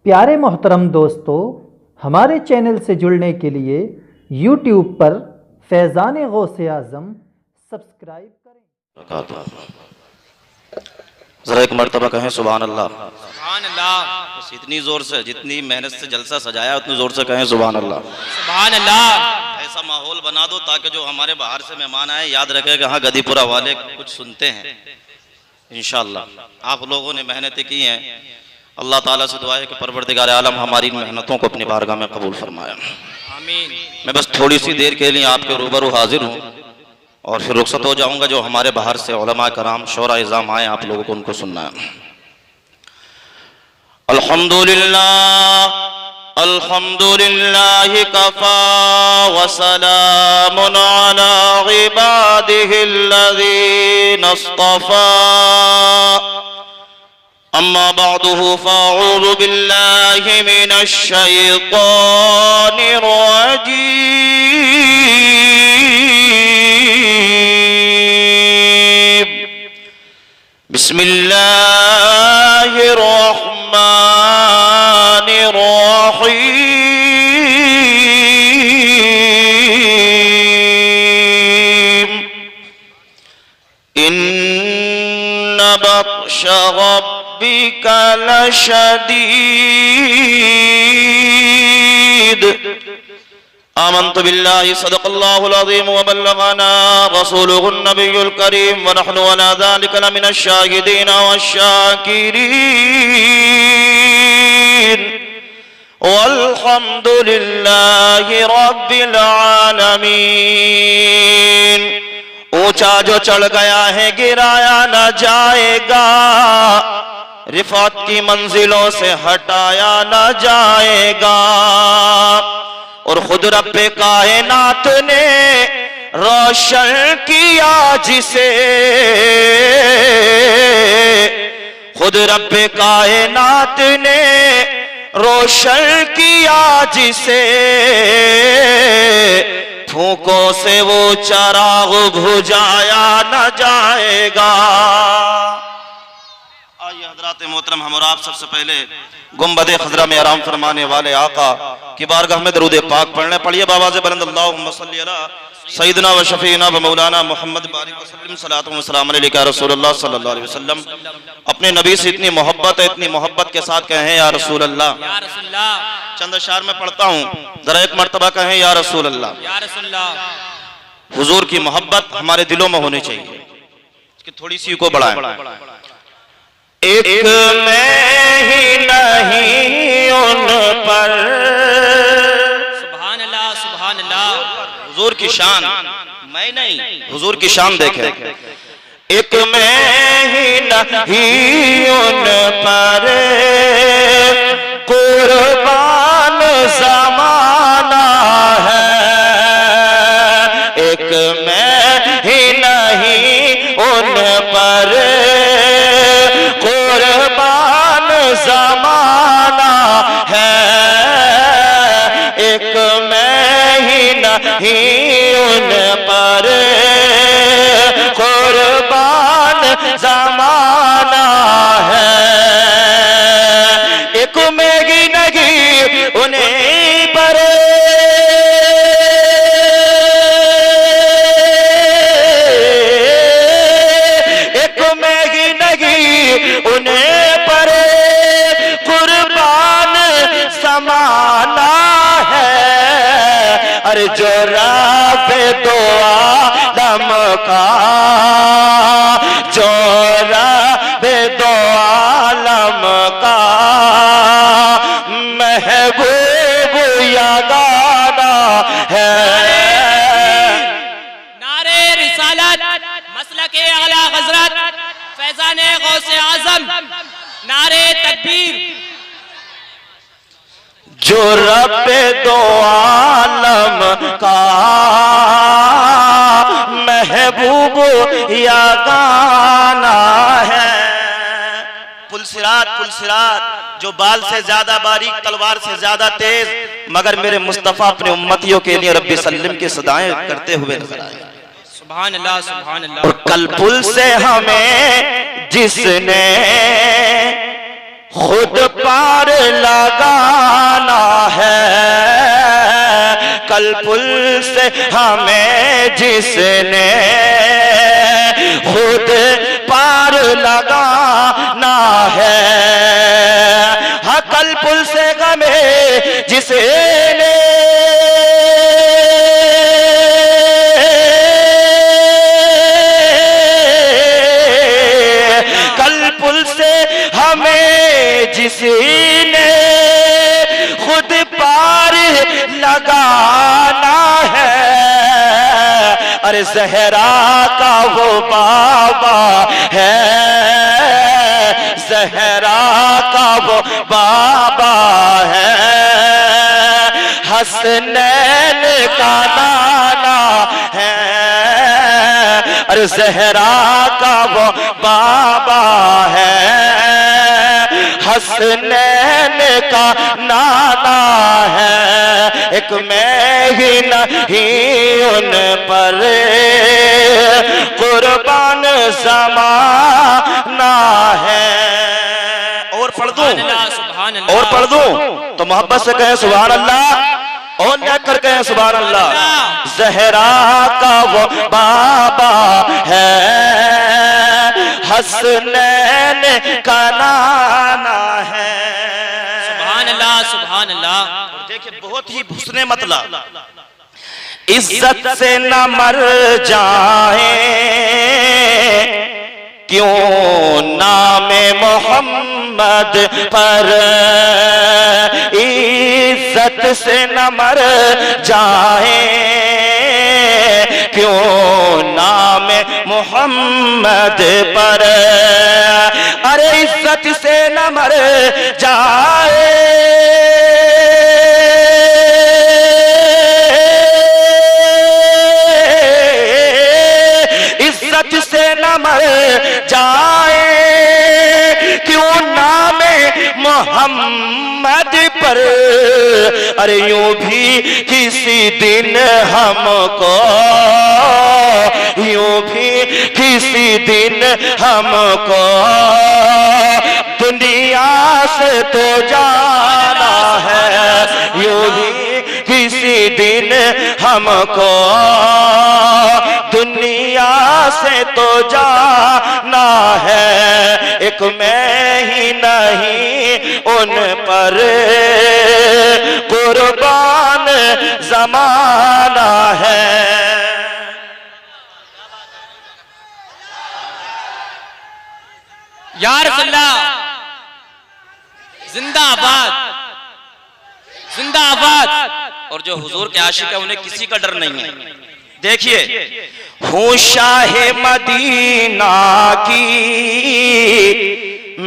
प्यारे मोहतरम दोस्तों, हमारे चैनल से जुड़ने के लिए यूट्यूब पर फैज़ान गौसे आज़म सब्सक्राइब करें। जरा एक मर्तबा कहें सुभान अल्लाह। सुभान अल्लाह। बस इतनी जोर से, जितनी मेहनत से जलसा सजाया उतनी जोर से कहें सुभान अल्लाह। सुभान अल्लाह। ऐसा माहौल बना दो ताकि जो हमारे बाहर से मेहमान आए याद रखे कि हाँ गदीपुरा वाले कुछ सुनते हैं। इंशाअल्लाह आप लोगों ने मेहनतें की हैं। अल्लाह ताला से दुआ है कि परवरदिगार आलम हमारी मेहनतों को अपनी बारगाह में कबूल फरमाया। आमीन। मैं बस थोड़ी सी देर के लिए आपके रूबरू हाजिर हूँ और फिर रुखसत हो जाऊंगा। जो हमारे बाहर से उलमा कराम शोरा इज़ाम आए आप लोगों को उनको सुनना है। अल्हम्दुलिल्लाह अल्हम्दुलिल्लाह कफ़ा व सलामुन अला इबादिहिल्लज़ीना इस्तफ़ा अम्मा बअदुहु फ़अऊज़ु बिल्लाहि मिनश शैतानिर रजीम। बिस्मिल्लाहिर रहमानिर रहीम। इन्ना बत्शा रब्बिका लशदीद। आमन्तु बिल्लाहि सदक़ल्लाहुल अज़ीम व बल्लगना रसूलुहुन नबियुल करीम व नहनु अला ज़ालिका लमिनश शाहिदीन वश्शाकिरीन वल्हम्दुलिल्लाहि रब्बिल आलमीन। ऊंचा जो चढ़ गया है गिराया न जाएगा, रिफात की मंजिलों से हटाया न जाएगा। और खुद रब्बे कायनात ने रोशन किया जिसे, खुद रब्बे कायनात ने रोशन किया जिसे, फूकों से वो चराग बुझाया न जाएगा। आइए हज़रात मोहतरम, हम और आप सबसे पहले गुंबदे खज़रा में आराम फरमाने वाले आका की बारगाह में दरूद पाक पढ़ने। पढ़िए बावाज़े बुलंद अल्लाहुम्मा सल्ली अला सय्यिदना व शफ़ीना व मौलाना मुहम्मद बारिक वसल्लम सलातो व सलाम अलैका रसूलुल्लाह सल्लल्लाहु अलैहि वसल्लम। अपने नबी से इतनी मोहब्बत है, इतनी मोहब्बत के साथ कहें या रसूल अल्लाह। या रसूल अल्लाह। चंद अशार में पढ़ता हूँ, जरा एक मर्तबा कहें या रसूल अल्लाह। या रसूल अल्लाह। हुजूर की मोहब्बत हमारे दिलों में होनी चाहिए। इसकी थोड़ी सी को बढ़ाएं। एक मैं ही नहीं उन पर, सुभान अल्लाह सुभान अल्लाह। हुजूर की शान, मैं नहीं हुजूर की शान देखें। एक मैं ही नहीं उन पर, कुर्बान ज़माना है। एक मैं ही नहीं उन पर, कुर्बान ज़माना है। एक मैं ही नहीं उन पर, कुर्बान ज़माना है। एक मैं ही नहीं उन्हीं पर, एक मैं ही नहीं उन्हें पर, कुर्बान समाना है। अरे जो राबे दो आलम का, जो राबे दो आलम का महबूब या गाना है। नारे रिसालत, मसलके आला हज़रत फैज़ाने गौसे आज़म, नारे तकबीर। जो रब्बे दो आलम का महबूब या गाना है। पुलसिरात पुलसिरात, जो बाल से ज्यादा बारीक तलवार से ज्यादा तेज, मगर मेरे मुस्तफा अपने उम्मतियों के लिए रब्बी सल्लम की सदाएं करते हुए नजर आए। सुभान अल्लाह सुभान अल्लाह। और कल पुल से हमें जिसने खुद पार लगाना है, कल पुल से हमें जिसने खुद पार लगाना है। हाँ, कल पुल से हमें जिसने जिसने खुद पार लगाना है। अरे ज़हरा का वो बाबा है, ज़हरा का वो बाबा है, हसनैन का नाना है। अरे ज़हरा का वो बाबा है, हसनैन का नाना है। एक मैं ही नहीं उन पर कुर्बान ज़माना है। और पढ़ दूं, और पढ़ दूं तो मोहब्बत से कहें सुभान अल्लाह, और न कर कहें सुभान अल्लाह। ज़हरा का वो बाबा है, हसनैन का नाना है। सुभान अल्लाह, सुभान अल्लाह। और देखिए बहुत ही हुस्ने मतलब, इज्जत से न मर जाए क्यों नामे मोहम्मद पर, इज्जत से न मर जाए क्यों नामे मोहम्मद पर। अरे इज्जत से न मर जाए, इज्जत से न मर जाए क्यों नामे मोहम्मद पर। अरे यूं भी किसी दिन हमको, यूं भी किसी दिन हमको दुनिया से तो जाना है, यूं भी किसी दिन हमको दुनिया से तो जाना है। एक मैं ही नहीं उन पर कुर्बान ज़माना है। या रसूलल्लाह, जिंदाबाद, जिंदाबाद। और जो हुजूर के आशिक है उन्हें किसी का डर नहीं है। देखिए, हूँ शाह मदीना की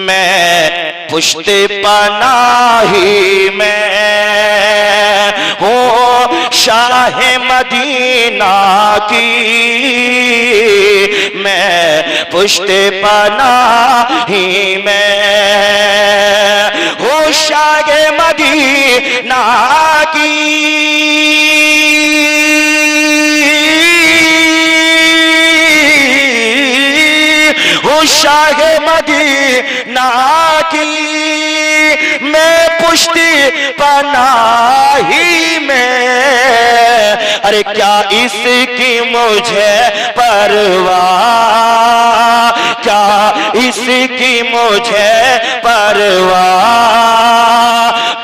मैं पुश्ते पनाही में, हूँ शाह मदीना की मैं पुश्ते पनाही में, हूँ शाह मदीना की शाह मदीना की मैं पुश्ती पनाही में। अरे क्या इसकी मुझे परवाह, क्या इसकी मुझे परवाह,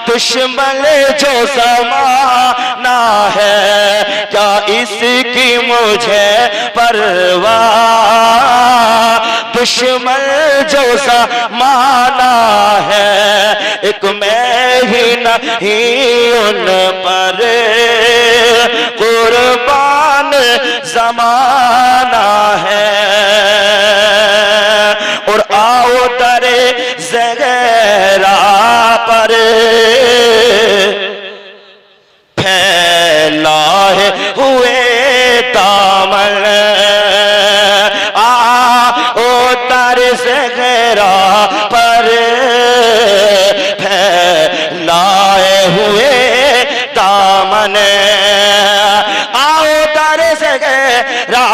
दुश्मन जो ज़माना है, क्या इसकी मुझे परवाह, दुश्मन जो ज़माना है। एक मैं ही नहीं उन पर कुर्बान ज़माना है। और आओ दरे ज़ग़रा पर फैलाए हुए दामन, आओ दरे ज़ग़रा पर फैलाए हुए दामन, आओ दरे ज़ग़रा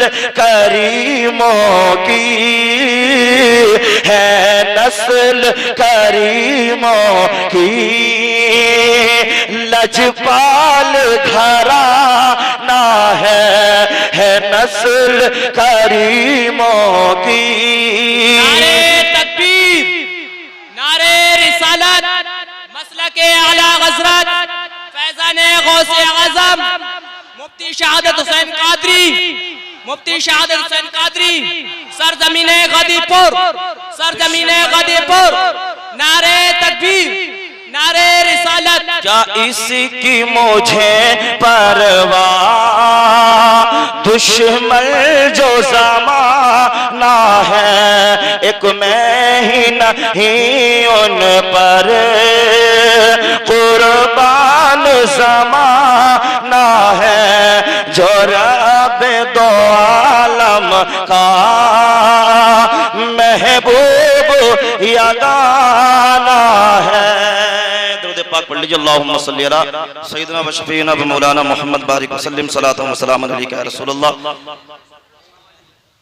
नस्ल करीमों की, है नस्ल करीमों की, लजपाल घराना है नस्ल करीमों की। नारे तकबीर, नारे रिसालत, मसलके आला हज़रत फैज़ाने गौसे आज़म मुफ्ती शहादत हुसैन कादरी, मुफ्ती शहादत हुसैन कादरी, सरजमीने गदीपुर, सरजमीने गदीपुर। नारे तकबीर, नारे रिसालत। क्या इसकी मुझे परवाह, दुश्मन जो ज़माना है, एक मैं ही नहीं उन पर कुर्बान ज़माना है, जो रब दो आलम का महबूब यगाना है। पाक पढ़ लीजिए। अल्लाहुम्मा सल्ली अला सय्यिदिना व शफीना व मौलाना मुहम्मद बारिक वसल्लम सलातु व सलाम अलैका या रसूलल्लाह।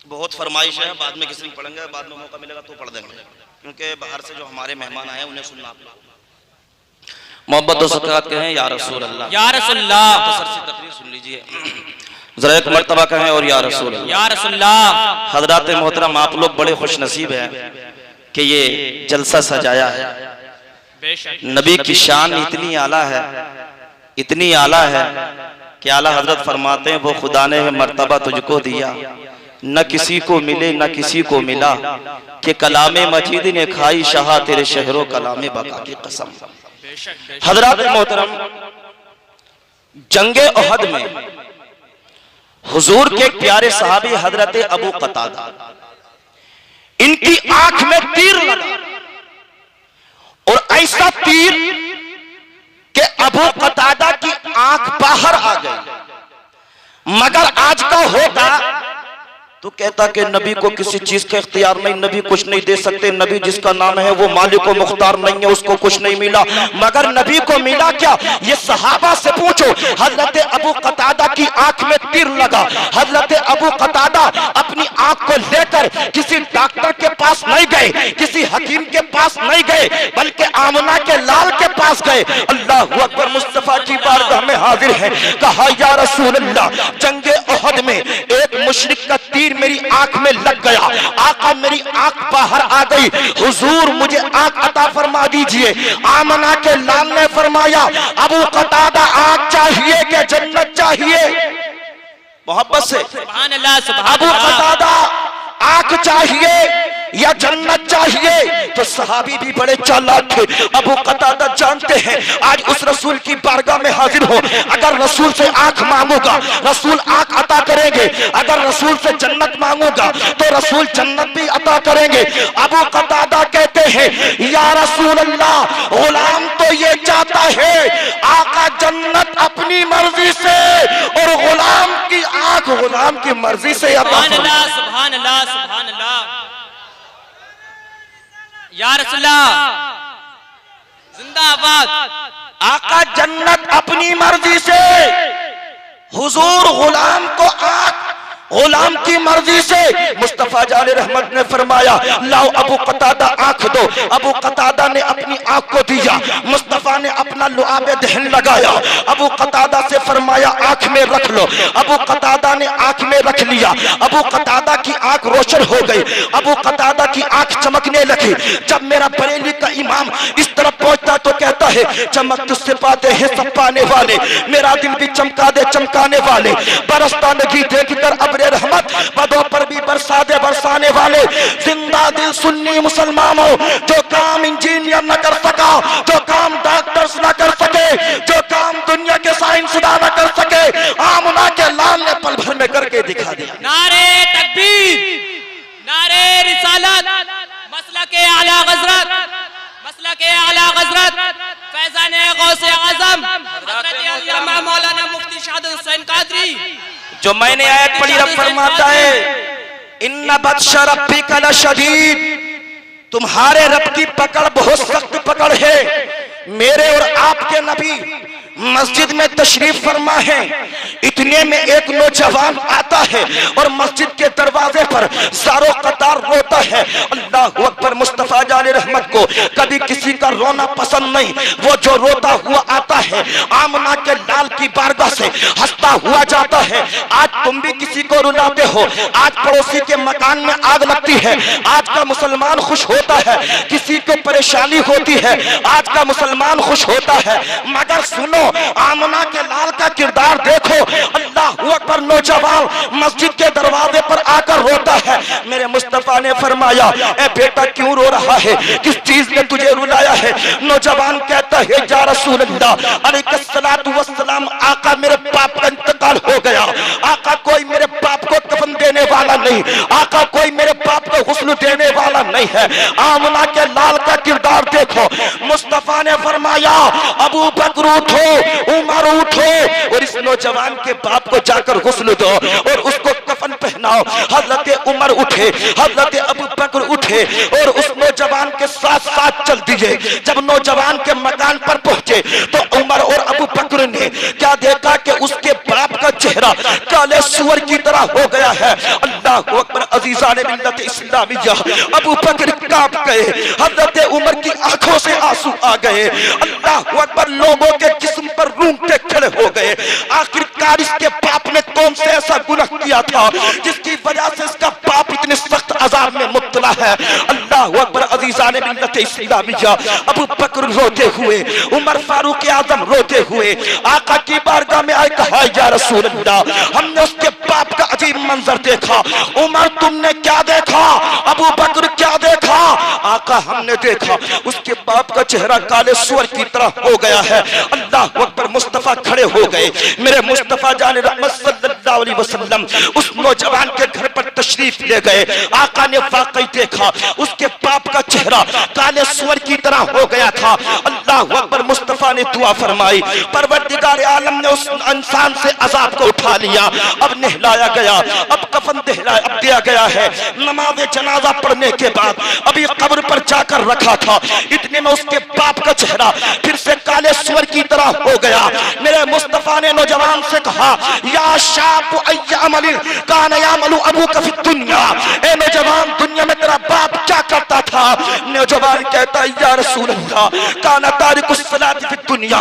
बहुत फरमाइश है, बाद में किसी पढ़ेंगे, बाद में मौका मिलेगा तो पढ़ देंगे, क्योंकि बाहर से जो हमारे मेहमान आए उन्हें सुनना आप मोहब्बत और सकात कहें या रसूल अल्लाह, या रसूल अल्लाह। तो सर से तकरीर सुन लीजिए, जरा एक मर्तबा कहें और या रसूल अल्लाह, या रसूल अल्लाह। हजरात मोहतरम, आप लोग बड़े खुश नसीब हैं कि ये जलसा सजाया है। नबी की शान इतनी आला है, इतनी आला है कि आला हजरत फरमाते हैं, वो खुदा ने मर्तबा तुझको दिया, न किसी को मिले न किसी को मिला, कि कलामे मजीद ने खाई शाह तेरे शहरों कलामे बका की कसम। हजरात मोहतरम, जंगे ओहद में हुजूर के प्यारे सहाबी हजरत अबू कतादा, इनकी आंख में तीर लगा, और ऐसा तीर कि अबू कतादा की आंख बाहर आ गई। मगर आज का होता तो कहता कि नबी को किसी चीज का इख्तियार नहीं, नबी कुछ नहीं दे सकते, नबी जिसका नाम है वो मालिक व मुख्तार नहीं है, उसको कुछ नहीं मिला। मगर नबी को मिला क्या, ये सहाबा से पूछो। हजरत अबू कतादा की आंख में तीर लगा। हजरत अबू कतादा अपनी आंख को लेकर किसी डॉक्टर के पास नहीं गए, किसी हकीम के पास नहीं गए, बल्कि आमना के लाल के पास गए। अल्लाह अकबर, मुस्तफा की बारगाह में हाजिर है। कहा या रसूल अल्लाह, जंगे ओहद में एक मुशरिक का तीर मेरी आंख में लग गया, आका मेरी आंख बाहर आ गई, हुजूर मुझे आंख अता फरमा दीजिए। आमना के लाल ने फरमाया, अबू कतादा आंख चाहिए कि जन्नत चाहिए? मोहब्बत से सुभान अल्लाह, सुभान अबू अल्लाह। कतादा आंख चाहिए या जन्नत चाहिए? तो सहाबी भी बड़े चालाक थे। अबू कतादा जानते हैं आज उस रसूल की बारगाह में हाजिर हो, अगर रसूल से आंख मांगूंगा रसूल आंख अता करेंगे, अगर रसूल से जन्नत मांगूंगा तो रसूल जन्नत भी अता करेंगे। अबू कतादा कहते हैं, या रसूल अल्लाह, गुलाम तो ये चाहता है आका जन्नत अपनी मर्जी से और गुलाम की आंख गुलाम की मर्जी से अता सुभान फरमाए। अल्लाह, सुभान अल्लाह, सुभान अल्लाह। या रसूलल्लाह, जिंदाबाद। आका जन्नत अपनी मर्जी से, हुजूर गुलाम को आंख गुलाम की मर्जी से। मुस्तफा जाने रहमत ने फरमाया, लाओ अबू कतादा आंख दो। अबू कतादा ने अपनी आंख को दिया, मुस्तफा ने अपना लुआबे दहन लगाया, अबू कतादा से फरमाया आंख में रख लो। अबू कतादा ने आंख में रख लिया, अबू कतादा की आंख रोशन हो गई, अबू कतादा की आंख चमकने लगी। जब मेरा बरेली का इमाम इस तरफ पहुंचता तो कहता है, चमक तुझसे पाते हैं सब पाने वाले, मेरा दिल भी चमका दे चमकाने वाले, बरसता नगी देख कर अब रहमत बदों पर भी बरसा दे बरसाने वाले। जिंदा दिल सुन्नी मुसलमानों, जो काम इंजीनियर न कर सका, जो काम डॉक्टर्स न कर सके, जो काम दुनिया के साइंसदान न कर सके, आमना के लाल ने पल भर में करके दिखा दिया। नारे तकबीर, नारे रिसालत, मसलके आला हज़रत, मसलके आला हज़रत फैज़ाने गौसे आज़म हज़रत अल्लामा मौलाना मुफ्ती शहादत हुसैन कादरी। जो मैंने आयत पढ़ी, रब फरमाता है, इन्ना बत्श रब्बिका लशदीद, तुम्हारे रब की पकड़ बहुत सख्त पकड़ है। मेरे और आपके नबी मस्जिद में तशरीफ फरमा है। इतने में एक नौजवान आता है और मस्जिद के दरवाजे पर सारो कतार रोता है। अल्लाह अकबर। मुस्तफा जाने रहमत को कभी किसी का रोना पसंद नहीं। वो जो रोता हुआ आता है आमना के लाल की बारगाह से हंसता हुआ जाता है। आज तुम भी किसी को रुलाते हो, आज पड़ोसी के मकान में आग लगती है, आज का मुसलमान खुश होता है। किसी को परेशानी होती है, आज का मुसलमान खुश होता है। मगर सुनो, आमना के लाल का किरदार देखो। अल्लाह अकबर। नौजवान मस्जिद के दरवाजे पर आकर रोता है। मेरे मुस्तफा ने फरमाया, ए बेटा क्यों रो रहा है, किस चीज ने तुझे रुलाया है? नौजवान कहता है, या रसूल अल्लाह अलैहिस्सलातु वस्सलाम, आका मेरे बाप का इंतकाल हो गया। आका कोई मेरे बाप को कफन देने वाला नहीं, आका कोई मेरे बाप को गुस्ल देने वाला नहीं है। आमना के लाल का किरदार देखो। मुस्तफा ने फरमाया, अबू बकर उठो, उमर उठो और इस नौजवान के बाप को जाकर गुस्ल दो और उसको कफन पहनाओ। हजरत उमर उठे, हजरत अबू बकर उठे और उस नौजवान के साथ साथ चल दिए। जब नौजवान के मकान पर पहुंचे तो उमर और अबू बकर ने क्या देखा कि उसके बाप का चेहरा काले सुअर की तरह हो गया है। अल्लाह अकबर। अजीजान मिल्लत इस्लामिया, अबू बकर कांप गए, हजरत उमर की आंखों से आंसू आ गए। अल्लाह अकबर। लोगों के जिस्म पर रूंगटे खड़े हो गए। आखिरकार इसके बाप ने कौन से ऐसा गुनाह किया था जिसकी वजह से इसका बाप इतने सख्त अजाब में मुब्तला है? अल्लाह अकबर। अजीजान मिल्लत इस्लामिया, अबू बकर रोते हुए, उमर फारूक आजम रोते हुए आका की बारगाह में आए, कहा, या रसूल अल्लाह, हमने उसके बाप का अजीब मंजर देखा। उमर तुमने क्या देखा? अबू बकर क्या देखा? आका हमने देखा उसके बाप का चेहरा काले सुअर की तरह हो गया है। अल्लाह अकबर। मुस्तफा खड़े हो गए। मेरे मुस्तफा जाने रहमत सल्लल्लाहु अलैहि वसल्लम उस नौजवान के घर पर तशरीफ ले गए। आका ने वाकई देखा उसके बाप का चेहरा काले सुअर की तरह हो गया था। अल्लाह अकबर। मुस्तफा ने दुआ फरमाई, परवरदिगार आलम ने उस इंसान से अजाब को उठा लिया। अब नहलाया गया, अब कफन दिया गया है। नमाज जनाजा पढ़ने के बाद अभी कब्र पर जाकर रखा था, इतने में उसके बाप का चेहरा फिर से काले सुअर की तरह हो गया। मेरे मुस्तफा ने नौजवान से कहा, या शाब अय्यामल कान यामलु अबूका फी दुनिया, ए नौजवान दुनिया में तेरा बाप क्या करता था? नौजवान कहता है, या रसूल अल्लाह काना तारिकुस सलात फी दुनिया,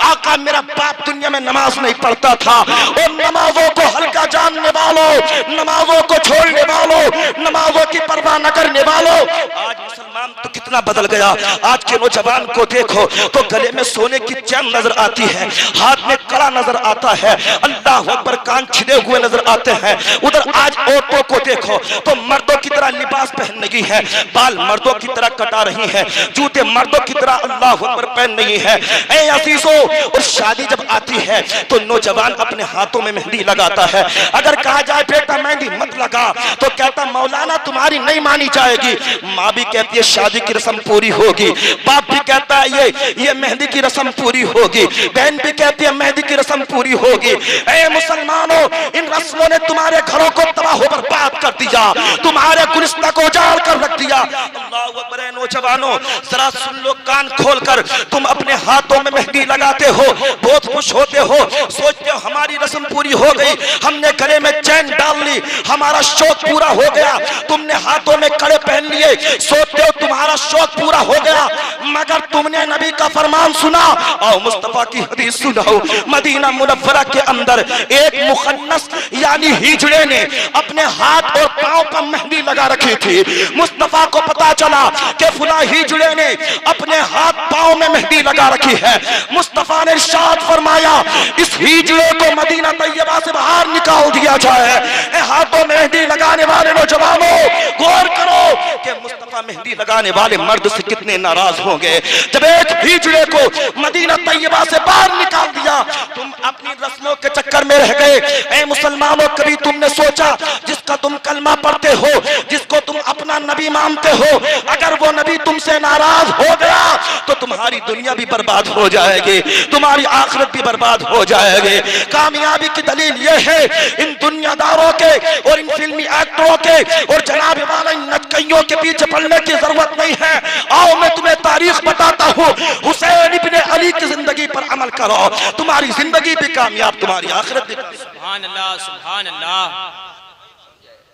आका मेरा बाप दुनिया में नमाज नहीं पढ़ता था। और नमाजों को हल्का जानने वालों, नमाजों को छोड़ने वालों, नमाजों की परवाह न करने वालों, आज मुसलमान तो कितना बदल गया। आज के नौजवान को देखो तो गले में सोने की चैन नजर आती है, हाथ में कड़ा नजर आता है, अल्लाह अकबर, कान छिदे हुए नजर आते हैं। उधर आज औरतों को देखो तो मर्दों की तरह लिबास पहन रही है, बाल मर्दों की तरह कटा रही है, जूते मर्दों की तरह अल्लाह अकबर पहन रही है। ऐ अजीजों, और शादी जब आती है तो नौजवान अपने हाथों में मेहंदी लगाता है। अगर कहा जाए बेटा मेहंदी मत लगा तो कहता मौलाना तुम्हारी नहीं मानी जाएगी। माँ भी कहती है शादी की रस्म पूरी होगी, बाप भी कहता है ये मेहंदी की रस्म पूरी होगी, बहन भी कहती है मेहंदी की रस्म पूरी होगी। ऐ मुसलमानों, इन रस्मों ने तुम्हारे घरों को तबाह बर्बाद कर दिया, तुम्हारे गुलिस्तान को उजाड़ कर रख दिया। अल्लाह अकबर। नौजवानों जरा सुन लो कान खोलकर, तुम अपने हाथों में मेहंदी लगाते हो, बहुत खुश होते हो, सोचते हो हमारी रस्म पूरी हो गई, हमने गले में चैन डाल ली, हमारा शौक पूरा हो गया। तुमने हाथों में कड़े पहन लिए, सोचते हो तुम्हारा शौक पूरा हो गया, मगर तुमने नबी का फरमान सुना? आओ मुस्तफा की हदीस सुनाओ। मदीना मुनव्वरा के अंदर एक मुखन्नस यानी हिजड़े ने अपने हाथ और पांव पर मेहंदी लगा रखी थी। मुस्तफा को पता चला कि फुला हिजड़े ने अपने हाथ पांव में मेहंदी लगा रखी है। मुस्तफा ने इरशाद फरमाया, इस हिजड़े को मदीना तैयबा से बाहर निकाल दिया जाए। हाथों में मेहंदी लगाने वाले नौजवानों गौर करो कि मुस्तफा मेहंदी लगाने वाले मर्द से कितने नाराज होंगे जब एक हिजड़े को मदीना तैयबा से बाहर निकाल दिया। तुम अपनी रस्मों के चक्कर में रह गए। ऐ मुसलमानों, कभी तुमने सोचा जिसका तुम कलमा पढ़ते हो, जिसको तुम अपना नबी मानते हो, अगर वो नबी तुमसे नाराज हो गया तो तुम्हारी दुनिया भी बर्बाद हो जाएगी, तुम्हारी आखिरत भी बर्बाद हो जाएगी। कामयाबी की दलील ये है इन दुनियादारों के और इन फिल्मी एक्टरों के और जनाब वाला इन नटकइयों के पीछे पड़ने सुनने की जरूरत नहीं है। आओ मैं तुम्हें तारीख बताता हूँ। हुसैन इब्ने अली की जिंदगी पर अमल करो, तुम्हारी जिंदगी भी कामयाब, तुम्हारी आखिरत भी। सुभान अल्लाह, सुभान अल्लाह।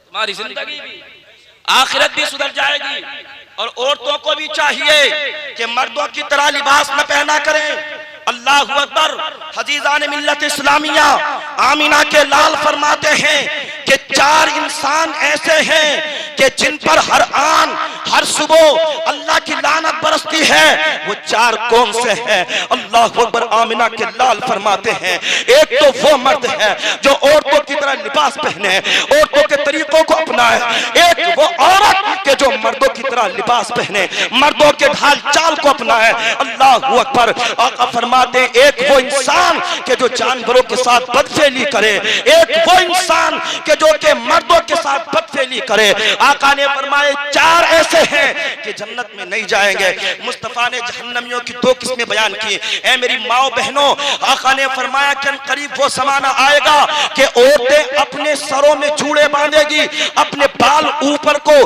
तुम्हारी जिंदगी भी आखिरत भी सुधर जाएगी। और औरतों को भी चाहिए कि मर्दों की तरह लिबास न पहना करें। अल्लाह अकबर। हजीजान मिल्लत इस्लामिया आमीना के लाल फरमाते हैं कि 4 इंसान ऐसे हैं कि जिन पर हर आन हर सुबह अल्लाह की लानत बरसती है। वो 4 कौन से हैं? अल्लाह अकबर। आमीना के लाल फरमाते हैं, एक तो वो मर्द है जो औरतों की तरह लिबास पहने, औरतों के तरीकों को अपनाए। एक वो औरत के जो मर्दों की तरह लिबास पहने, मर्दों के ढाल चाल को अपनाए। अल्लाह अकबर। आका फरमाते एक वो इंसान के जो जानवरों के साथ बदफेली करे, एक वो इंसान के जो के मर्दों के साथ बदफेली करे। आका ने फरमाए 4 ऐसे हैं कि जन्नत में नहीं जाएंगे। मुस्तफा ने जहन्नमियों की 2 किस्में बयान की। ऐ मेरी माओ बहनों, आका ने फरमाया कि करीब वो जमाना आएगा कि औरतें अपने सरों में जूड़े बांधेगी, अपने बाल ऊपर को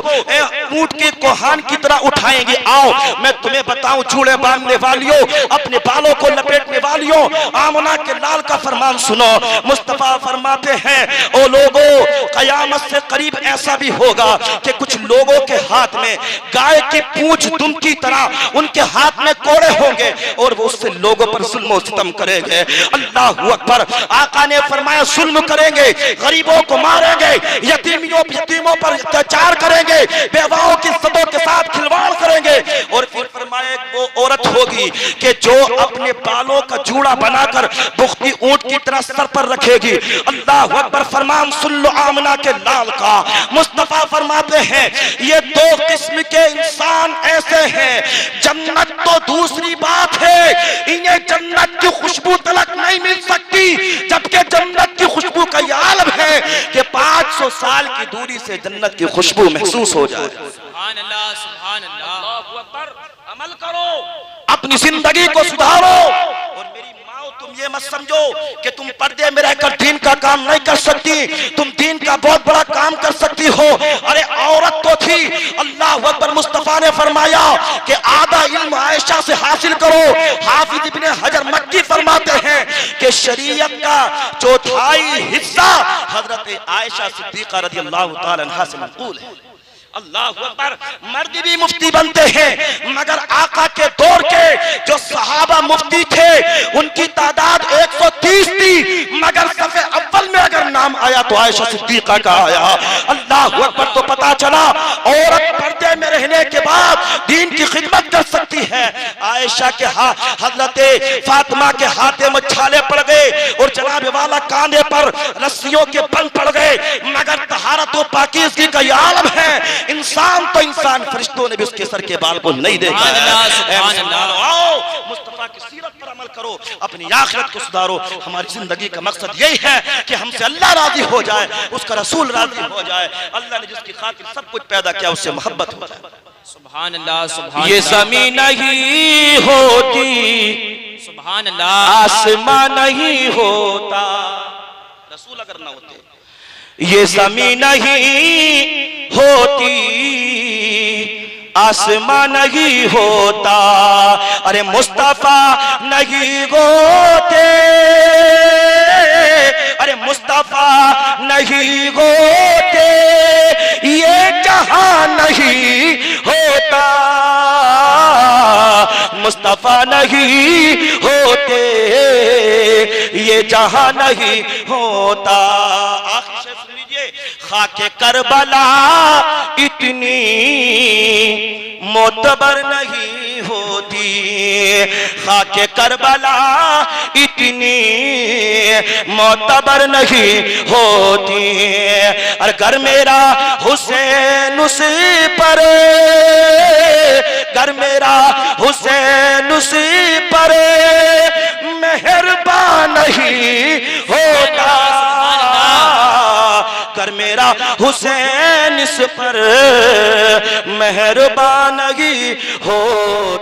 ऊंट के कोहान की तरह उठाएंगी। आओ मैं तुम्हें बताऊं, जूड़े बांधने वालियों, अपने बालों को लपेटने वालियों, आमना के लाल का फरमान सुनो। मुस्तफा फरमाते हैं, ओ लोगों, कयामत से करीब ऐसा भी होगा कि कुछ लोगों के हाथ में गाय की पूंछ दुम की तरह उनके हाथ में कोड़े होंगे और वो उससे लोगों पर जुल्म सितम करेंगे। अल्लाह अकबर। आका ने फरमाया जुल्म करेंगे, गरीबों को मारेंगे, यतीमों पर अत्याचार करेंगे, बेवाओं की इज्जतों के साथ खिलवाड़ करेंगे। और फिर फरमाया वो औरत होगी कि जो अपने बालों का जूड़ा बनाकर दुखती ऊंट की तरह सर पर रखेगी। अल्लाह अकबर। फरमान सुन लो आमना के लाल का। मुस्तफा फरमाते हैं ये 2 किस्म के इंसान ऐसे हैं, जन्नत तो दूसरी बात है, इन्हें जन्नत की खुशबू तलक नहीं मिल सकती, जबकि जन्नत की खुशबू का ये आलम है कि 500 साल की दूरी से जन्नत की खुशबू महसूस हो जाए। सुभान अल्लाह, सुभान अल्लाह। अल्लाहू अकबर। अमल करो, अपनी जिंदगी को सुधारो। और मेरी माओ, तुम ये मत समझो कि तुम पर्दे में रहकर दीन का काम नहीं कर सकती, तुम दीन का बहुत बड़ा काम कर सकती हो। अरे औरत तो थी। अल्लाह अकबर। मुस्तफा ने फरमाया कि आधा इल्म आयशा से हासिल करो। हाफिज इब्ने हजर मक्की फरमाते हैं कि शरीयत का 4वां हिस्सा हजरत आयशा सिद्दीका रज़ियल्लाहु ताला अन्हा से मंक़ूल है। अल्लाह अकबर। मर्द भी मुफ्ती बनते हैं, मगर आका के दौर के जो सहाबा मुफ्ती थे उनकी तादाद 130 थी, मगर सफ़े अव्वल में अगर नाम आया तो आयशा सिद्दीका का आया। अल्लाह अकबर। तो पता चला औरत पर्दे में रहने के बाद दीन की खिदमत कर सकती है। आयशा के हजरत फातिमा के हाथे में छाले पड़ गए और जनाब वाला कांधे पर रस्सियों के बंध पड़ गए, मगर तहारत व पाकीज़गी का ये आलम है। इंसान तो इंसान, फरिश्तों ने भी उसके सर के बाल को नहीं देखा है। आओ मुस्तफा की सीरत पर अमल करो, अपनी आखिरत को सुधारो। हमारी जिंदगी का मकसद यही है कि हमसे अल्लाह राजी हो जाए, उसका रसूल राजी हो जाए। अल्लाह ने जिसकी खातिर सब कुछ पैदा किया उससे मोहब्बत हो जाए। सुभान अल्लाह, सुभान। ये ज़मीन नहीं होती, सुभान अल्लाह, आसमान नहीं होता, रसूल अगर ना होते। ये ज़मीन नहीं होती, आसमान नहीं होता, अरे मुस्तफा नहीं होते, अरे मुस्तफा नहीं होते, ये जहां नहीं होता, मुस्तफा नहीं होते, ये जहां नहीं होता। आखिर शेर सुन लीजिए। खाके करबला इतनी मोतबर नहीं होती, खाके करबला इतनी मोतबर नहीं होती, और घर मेरा हुसैन उसी पर, घर मेरा हुसैन उसी पर मेहरबान नहीं होता, कर मेरा हुसैन इस पर मेहरबान नहीं होता।